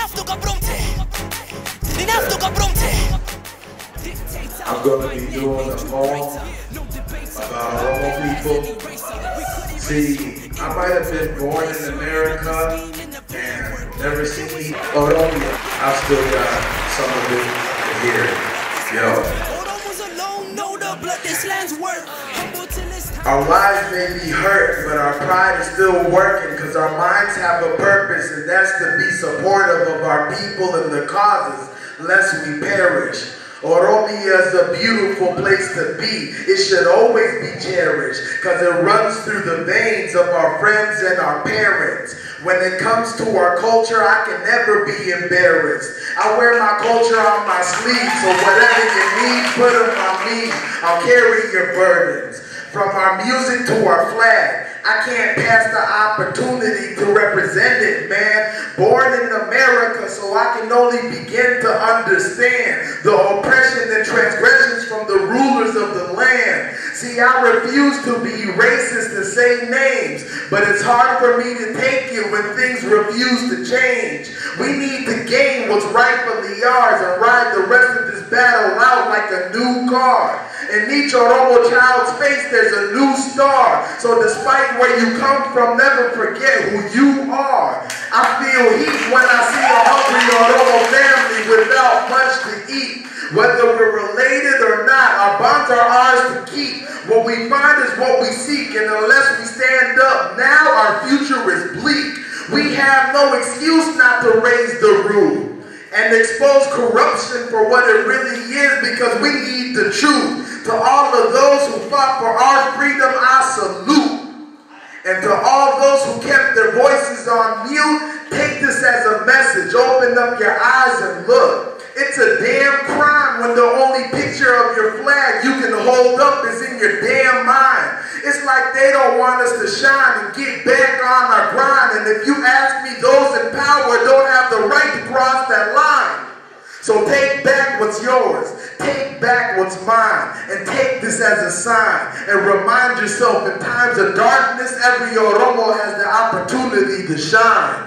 I'm going to be doing a poem about Oromo people. See, I might have been born in America and never seen the Oromia. I've still got some of it here. Yo. Our lives may be hurt, but our pride is still working because our minds have a purpose, and that's to be supportive of our people and the causes, lest we perish. Oromia is a beautiful place to be. It should always be cherished because it runs through the veins of our friends and our parents. When it comes to our culture, I can never be embarrassed. I wear my culture on my sleeve, so whatever you need, put them on me. I'll carry your burdens. From our music to our flag, I can't pass the opportunity to represent it, man. Born in America, so I can only begin to understand the oppression and transgressions from the rulers of the land. See, I refuse to be racist and say names, but it's hard for me to take it when things refuse to change. We need to gain what's rightfully ours and ride the rest of this battle out like a new car. In each Oromo child's face, there's a new star. So despite where you come from, never forget who you are. I feel heat when I see a hungry Oromo family without much to eat. Whether we're related or not, our bonds are ours to keep. What we find is what we seek, and unless we stand up now, our future is bleak. We have no excuse not to raise the roof and expose corruption for what it really is, because we need the truth. To all of those who fought for our freedom, I salute. And to all those who kept their voices on mute, take this as a message. Open up your eyes and look. It's a damn crime when the only picture of your flag you can hold up is in your damn mind. It's like they don't want us to shine and get back on our grind. And if you ask me, those in power don't have the right to cross that line. So take back what's yours, take back what's mine, and take this as a sign. And remind yourself, in times of darkness, every Oromo has the opportunity to shine.